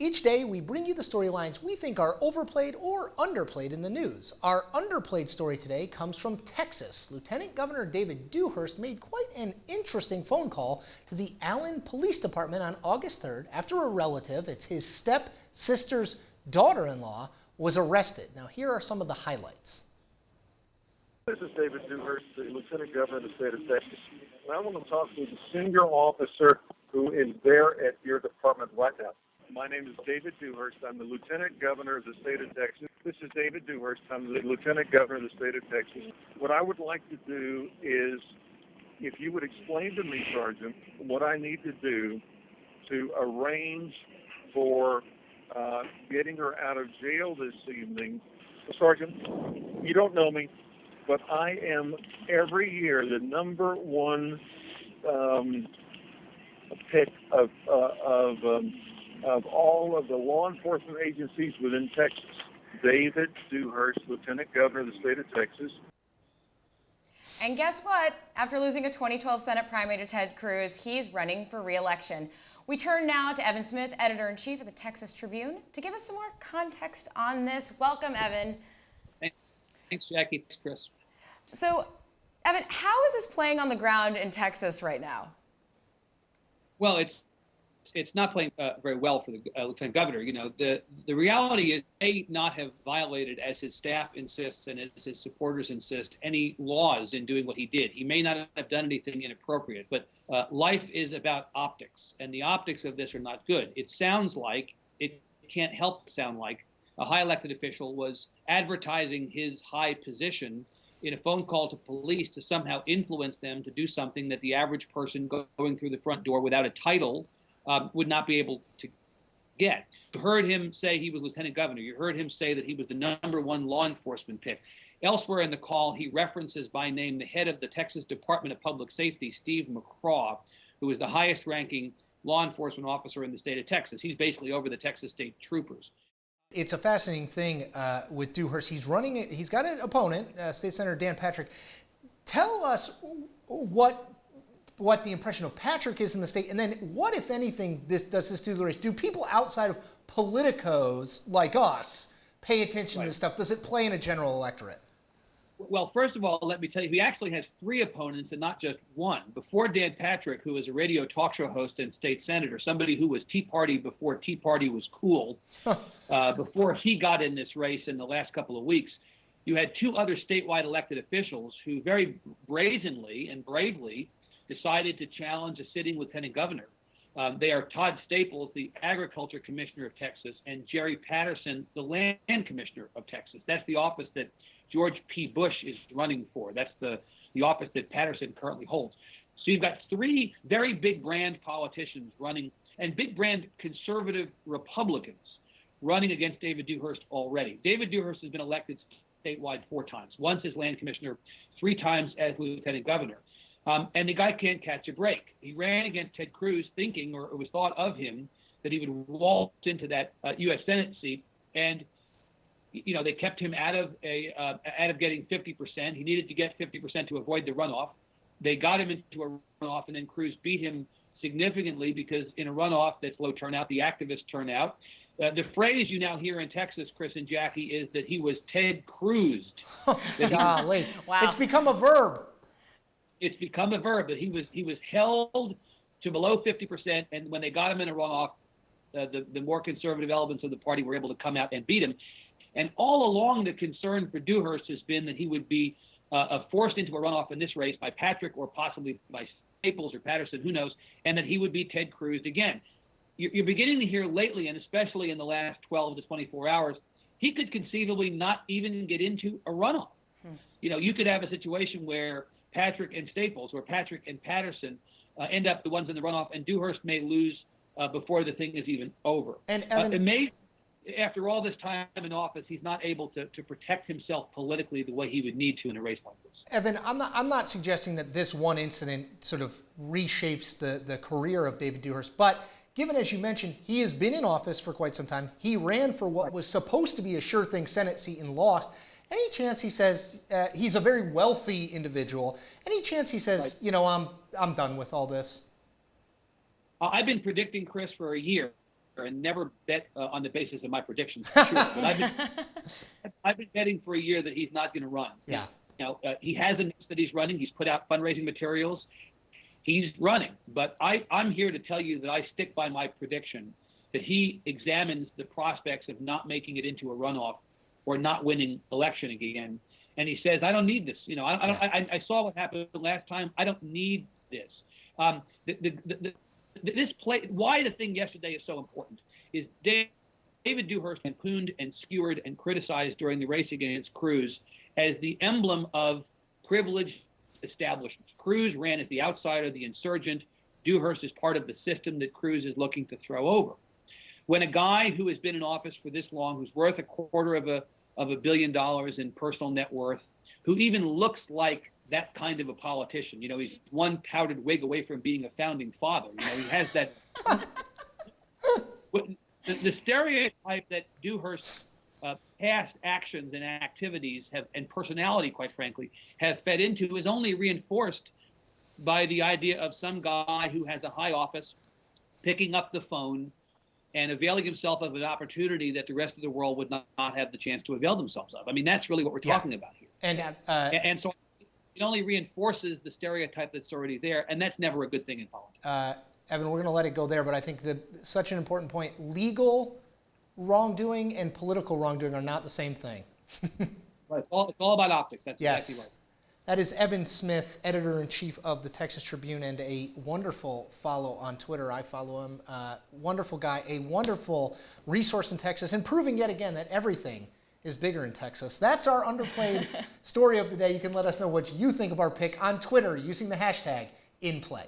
Each day, we bring you the storylines we think are overplayed or underplayed in the news. Our underplayed story today comes from Texas. Lieutenant Governor David Dewhurst made quite an interesting phone call to the Allen Police Department on August 3rd after a relative, it's his step-sister's daughter-in-law, was arrested. Now, here are some of the highlights. This is David Dewhurst, the Lieutenant Governor of the state of Texas. And I want to talk to the senior officer who is there at your department right now. My name is David Dewhurst. I'm the Lieutenant Governor of the state of Texas. This is David Dewhurst. I'm the Lieutenant Governor of the state of Texas. What I would like to do is, if you would explain to me, Sergeant, what I need to do to arrange for getting her out of jail this evening. Sergeant, you don't know me, but I am every year the number one pick of all of the law enforcement agencies within Texas. David Dewhurst, Lieutenant Governor of the state of Texas. And guess what? After losing a 2012 Senate primary to Ted Cruz, he's running for re-election. We turn now to Evan Smith, editor-in-chief of the Texas Tribune, to give us some more context on this. Welcome, Evan. Thanks, Jackie. Thanks, Chris. So, Evan, how is this playing on the ground in Texas right now? Well, it's not playing very well for the lieutenant governor. You know, the reality is may not have violated, as his staff insists and as his supporters insist, any laws in doing what he did. He may not have done anything inappropriate, but life is about optics, and the optics of this are not good. It sounds like, it can't help sound like, a high elected official was advertising his high position in a phone call to police to somehow influence them to do something that the average person going through the front door without a title would not be able to get. You heard him say he was lieutenant governor. You heard him say that he was the number one law enforcement pick. Elsewhere in the call, he references by name the head of the Texas Department of Public Safety, Steve McCraw, who is the highest ranking law enforcement officer in the state of Texas. He's basically over the Texas State Troopers. It's a fascinating thing with Dewhurst. He's got an opponent, State Senator Dan Patrick. Tell us what the impression of Patrick is in the state, and then what, if anything, does this do to the race? Do people outside of politicos like us pay attention to this stuff? Does it play in a general electorate? Well, first of all, let me tell you, he actually has three opponents and not just one. Before Dan Patrick, who is a radio talk show host and state senator, somebody who was Tea Party before Tea Party was cool, before he got in this race in the last couple of weeks, you had two other statewide elected officials who very brazenly and bravely decided to challenge a sitting lieutenant governor. They are Todd Staples, the agriculture commissioner of Texas, and Jerry Patterson, the land commissioner of Texas. That's the office that George P. Bush is running for. That's the office that Patterson currently holds. So you've got three very big brand politicians running, and big brand conservative Republicans running against David Dewhurst already. David Dewhurst has been elected statewide 4 times, once as land commissioner, 3 times as lieutenant governor. And the guy can't catch a break. He ran against Ted Cruz thinking, or it was thought of him, that he would waltz into that U.S. Senate seat, and they kept him out of getting 50%. He needed to get 50% to avoid the runoff. They got him into a runoff, and then Cruz beat him significantly because in a runoff that's low turnout, the activists turn out. The phrase you now hear in Texas, Chris and Jackie, is that he was Ted Cruzed. Golly. Wow. It's become a verb. It's become a verb, but he was held to below 50%, and when they got him in a runoff, the more conservative elements of the party were able to come out and beat him. And all along, the concern for Dewhurst has been that he would be forced into a runoff in this race by Patrick or possibly by Staples or Patterson, who knows, and that he would be Ted Cruz again. You're beginning to hear lately, and especially in the last 12 to 24 hours, he could conceivably not even get into a runoff. You could have a situation where Patrick and Staples or Patrick and Patterson end up the ones in the runoff, and Dewhurst may lose before the thing is even over. And Evan, after all this time in office, he's not able to protect himself politically the way he would need to in a race like this. Evan, I'm not suggesting that this one incident sort of reshapes the career of David Dewhurst, but given, as you mentioned, he has been in office for quite some time. He ran for what was supposed to be a sure thing Senate seat and lost. Any chance he says he's a very wealthy individual? Any chance he says, I'm done with all this? I've been predicting, Chris, for a year and never bet on the basis of my predictions, for sure. But I've been betting for a year that he's not going to run. Yeah. He has announced that he's running. He's put out fundraising materials. He's running. But I'm here to tell you that I stick by my prediction that he examines the prospects of not making it into a runoff or not winning election again. And he says, I don't need this. I saw what happened last time. I don't need this. Why the thing yesterday is so important is David Dewhurst lampooned and skewered and criticized during the race against Cruz as the emblem of privileged establishments. Cruz ran as the outsider, the insurgent. Dewhurst is part of the system that Cruz is looking to throw over. When a guy who has been in office for this long, who's worth $250 million in personal net worth, who even looks like that kind of a politician, he's one powdered wig away from being a founding father. He has that. The stereotype that Dewhurst's past actions and activities and personality, quite frankly, have fed into is only reinforced by the idea of some guy who has a high office picking up the phone and availing himself of an opportunity that the rest of the world would not have the chance to avail themselves of. I mean, that's really what we're talking about here. And so it only reinforces the stereotype that's already there, and that's never a good thing in politics. Evan, we're going to let it go there, but I think such an important point. Legal wrongdoing and political wrongdoing are not the same thing. Right. It's all about optics. That's exactly right. That is Evan Smith, editor-in-chief of the Texas Tribune, and a wonderful follow on Twitter. I follow him. Wonderful guy, a wonderful resource in Texas, and proving yet again that everything is bigger in Texas. That's our underplayed story of the day. You can let us know what you think of our pick on Twitter using the hashtag InPlay.